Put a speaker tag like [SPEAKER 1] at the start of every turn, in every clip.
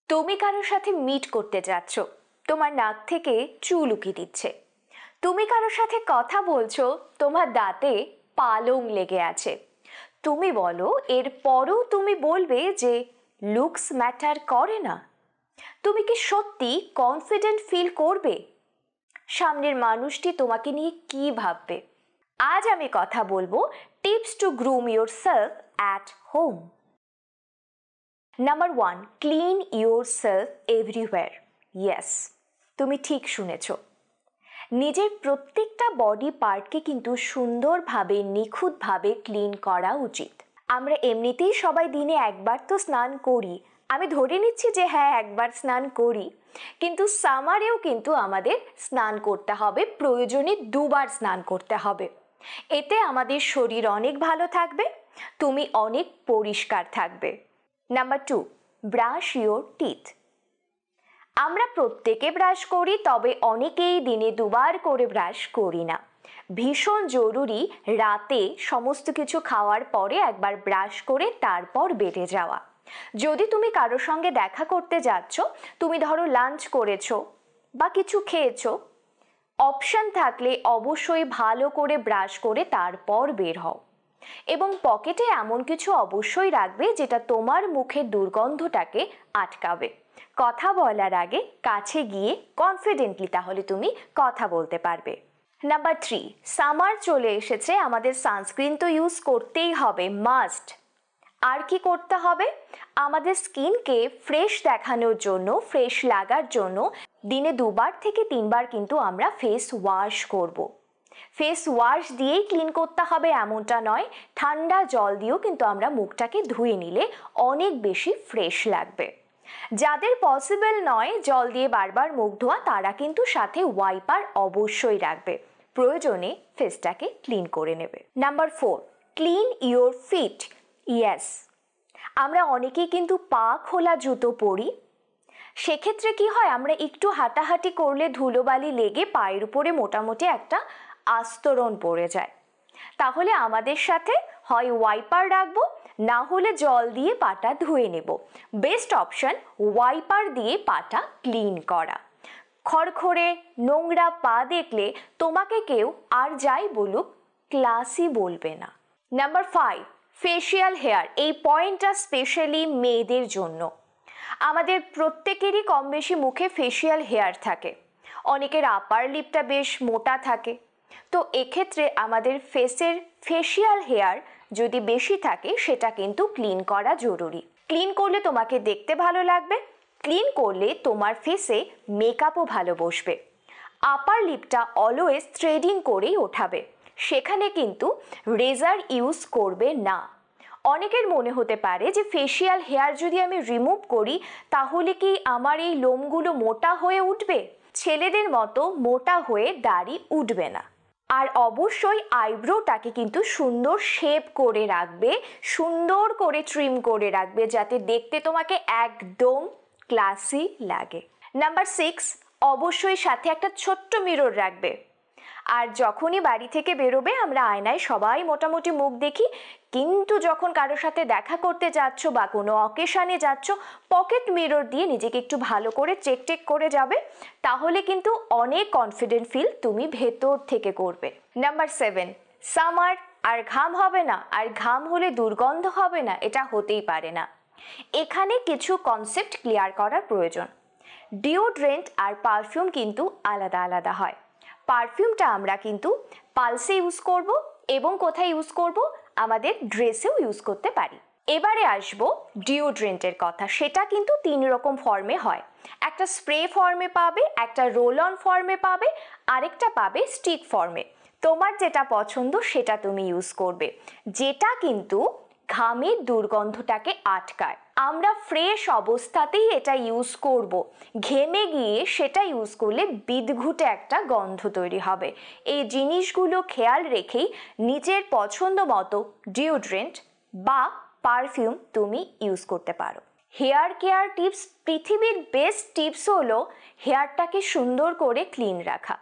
[SPEAKER 1] তুমি কারোর সাথে মিট করতে যাচ্ছ, তোমার নাক থেকে চুল উকি দিচ্ছে। তুমি কারোর সাথে কথা বলছো, তোমার দাঁতে পালং লেগে আছে। তুমি বলো, এরপরও তুমি বলবে যে লুকস ম্যাটার করে না? তুমি কি সত্যি কনফিডেন্ট ফিল করবে? সামনের মানুষটি তোমাকে নিয়ে কি ভাববে? আজ আমি কথা বলবো tips to groom yourself at home. Number 1, clean yourself everywhere. Yes, তুমি ঠিক শুনেছ। নিজের প্রত্যেকটা বডি পার্টকে কিন্তু সুন্দরভাবে নিখুঁতভাবে ক্লিন করা উচিত। আমরা এমনিতেই সবাই দিনে একবার তো স্নান করি। আমি ধরে নিচ্ছি যে হ্যাঁ, একবার স্নান করি, কিন্তু সামারেও কিন্তু আমাদের স্নান করতে হবে, প্রয়োজনে 2বার স্নান করতে হবে। এতে আমাদের শরীর অনেক ভালো থাকবে, তুমি অনেক পরিষ্কার থাকবে। Number 2, brush your teeth. আমরা প্রত্যেকে ব্রাশ করি, তবে অনেকেই দিনে 2বার করে ব্রাশ করি না। ভীষণ জরুরি রাতে সমস্ত কিছু খাওয়ার পরে একবার ব্রাশ করে তারপর বেডে যাওয়া। যদি তুমি কারোর সঙ্গে দেখা করতে যাচ্ছ, তুমি ধরো লাঞ্চ করেছো বা কিছু খেয়েছো, অপশন থাকলে অবশ্যই ভালো করে ব্রাশ করে তারপর বের হও। এবং পকেটে এমন কিছু অবশ্যই রাখবে যেটা তোমার মুখের দুর্গন্ধটাকে আটকাবে। কথা বলার আগে কাছে গিয়ে কনফিডেন্টলি তাহলে তুমি কথা বলতে পারবে। নাম্বার 3, সামার চলে এসেছে, আমাদের সানস্ক্রিন তো ইউজ করতেই হবে, মাস্ট। আর কি করতে হবে? আমাদের স্কিনকে ফ্রেশ দেখানোর জন্য, ফ্রেশ লাগার জন্য দিনে 2বার থেকে 3বার কিন্তু আমরা ফেস ওয়াশ করব। ফেস ওয়াশ দিয়েই ক্লিন করতে হবে এমনটা নয়, ঠান্ডা জল দিয়েও কিন্তু আমরা মুখটাকে ধুয়ে নিলে অনেক বেশি ফ্রেশ লাগবে। যাদের পসিবল নয় জল দিয়ে বারবার মুখ ধোয়া, তারা কিন্তু সাথে ওয়াইপার অবশ্যই রাখবে, প্রয়োজনে ফেসটাকে ক্লিন করে নেবে। Number 4, clean your feet. Yes, আমরা অনেকেই কিন্তু পা খোলা জুতো পরি। সেক্ষেত্রে কি হয়, আমরা একটু হাঁটাহাঁটি করলে ধুলোবালি লেগে পায়ের উপরে মোটামুটি একটা আস্তরণ পড়ে যায়। তাহলে আমাদের সাথে হয় ওয়াইপার রাখবো, না হলে জল দিয়ে পাটা ধুয়ে নেব। বেস্ট অপশন ওয়াইপার দিয়ে পাটা ক্লিন করা। খড়খড়ে নোংরা পা দেখলে তোমাকে কেউ আর যাই বলুক ক্লাসই বলবে না। Number 5, facial hair. এই পয়েন্টটা স্পেশালি মেয়েদের জন্য। আমাদের প্রত্যেকেরই কম বেশি মুখে ফেসিয়াল হেয়ার থাকে, অনেকের আপার লিপটা বেশ মোটা থাকে। তো এক্ষেত্রে আমাদের ফেসের ফেসিয়াল হেয়ার যদি বেশি থাকে, সেটা কিন্তু ক্লিন করা জরুরি। ক্লিন করলে তোমাকে দেখতে ভালো লাগবে, ক্লিন করলে তোমার ফেসে মেকআপও ভালো বসবে। আপার লিপটা অলওয়েজ থ্রেডিং করেই ওঠাবে, সেখানে কিন্তু রেজার ইউজ করবে না। অনেকের মনে হতে পারে যে ফেসিয়াল হেয়ার যদি আমি রিমুভ করি, তাহলে কি আমার এই লোমগুলো মোটা হয়ে উঠবে? ছেলেদের মতো মোটা হয়ে দাড়ি উঠবে না। আর অবশ্যই আইব্রোটাকে কিন্তু সুন্দর শেপ করে রাখবে, সুন্দর করে ট্রিম করে রাখবে, যাতে দেখতে তোমাকে একদম ক্লাসি লাগে। নাম্বার 6, অবশ্যই সাথে একটা ছোট্ট মিরর রাখবে। আর যখনই বাড়ি থেকে বেরোবে, আমরা আয়নায় সবাই মোটামুটি মুখ দেখি, কিন্তু যখন কারোর সাথে দেখা করতে যাচ্ছ বা কোনো অকেশনে যাচ্ছ, পকেট মিরর দিয়ে নিজেকে একটু ভালো করে চেক করে যাবে, তাহলে কিন্তু অনেক কনফিডেন্ট ফিল তুমি ভেতর থেকে করবে। নাম্বার 7, সামার আর ঘাম হবে না, আর ঘাম হলে দুর্গন্ধ হবে না, এটা হতেই পারে না। এখানে কিছু কনসেপ্ট ক্লিয়ার করার প্রয়োজন। ডিওড্রেন্ট আর পারফিউম কিন্তু আলাদা আলাদা হয়। পারফিউমটা আমরা কিন্তু পালসে ইউজ করব, এবং কোথায় ইউজ করব? আমাদের ড্রেসেও ইউজ করতে পারি। এবারে আসবো ডিওড্রেন্টের কথা। সেটা কিন্তু 3 রকম ফর্মে হয়। একটা স্প্রে ফর্মে পাবে, একটা রোল অন ফর্মে পাবে, আরেকটা পাবে স্টিক ফর্মে। তোমার যেটা পছন্দ সেটা তুমি ইউজ করবে, যেটা কিন্তু ঘামের দুর্গন্ধটাকে আটকায়। আমরা ফ্রেশ অবস্থাতেই এটা ইউজ করব, ঘেমে গিয়ে সেটা ইউজ করলে বিদঘুটে একটা গন্ধ তৈরি হবে। এই জিনিসগুলো খেয়াল রেখেই নিজের পছন্দ মতো ডিওড্রেন্ট বা পারফিউম তুমি ইউজ করতে পারো। হেয়ার কেয়ার টিপস, পৃথিবীর বেস্ট টিপস হলো হেয়ারটাকে সুন্দর করে ক্লিন রাখা।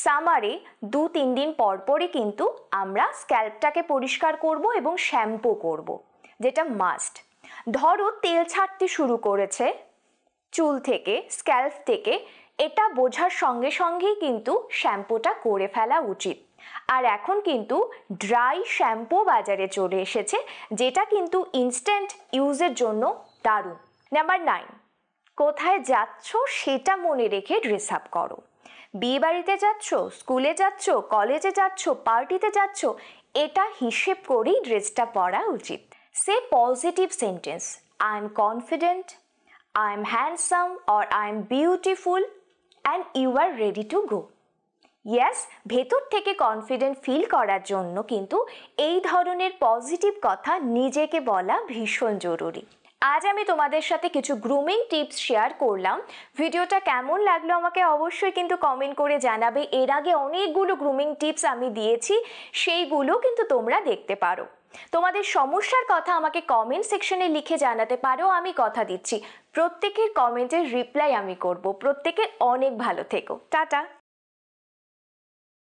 [SPEAKER 1] সামারে 2-3 দিন পর পরই কিন্তু আমরা স্ক্যাল্পটাকে পরিষ্কার করব এবং শ্যাম্পু করব, যেটা মাস্ট। ধরো তেল ছাড়তে শুরু করেছে, চুল থেকে, স্ক্যাল্প থেকে, এটা বোঝার সঙ্গে সঙ্গেই কিন্তু শ্যাম্পুটা করে ফেলা উচিত। আর এখন কিন্তু ড্রাই শ্যাম্পু বাজারে চলে এসেছে, যেটা কিন্তু ইনস্ট্যান্ট ইউজের জন্য দারুণ। নাম্বার 9, কোথায় যাচ্ছ সেটা মনে রেখে ড্রেস আপ করো। বিয়ে বাড়িতে যাচ্ছ, স্কুলে যাচ্ছ, কলেজে যাচ্ছ, পার্টিতে যাচ্ছ, এটা হিসেব করেই ড্রেসটা পরা উচিত। সে positive sentence, I am confident, I am handsome or I am beautiful and you are ready to go. Yes, ভেতর থেকে কনফিডেন্ট ফিল করার জন্য কিন্তু এই ধরনের পজিটিভ কথা নিজেকে বলা ভীষণ জরুরি। আজ আমি তোমাদের সাথে কিছু গ্রুমিং টিপস শেয়ার করলাম। ভিডিওটা কেমন লাগলো আমাকে অবশ্যই কিন্তু কমেন্ট করে জানাবে। এর আগে অনেকগুলো গ্রুমিং টিপস আমি দিয়েছি, সেইগুলো কিন্তু তোমরা দেখতে পারো। তোমাদের সমস্যার কথা আমাকে কমেন্ট সেকশনে লিখে জানাতে পারো। আমি কথা দিচ্ছি প্রত্যেকের কমেন্টের রিপ্লাই আমি করব। প্রত্যেকে অনেক ভালো থেকো। টাটা।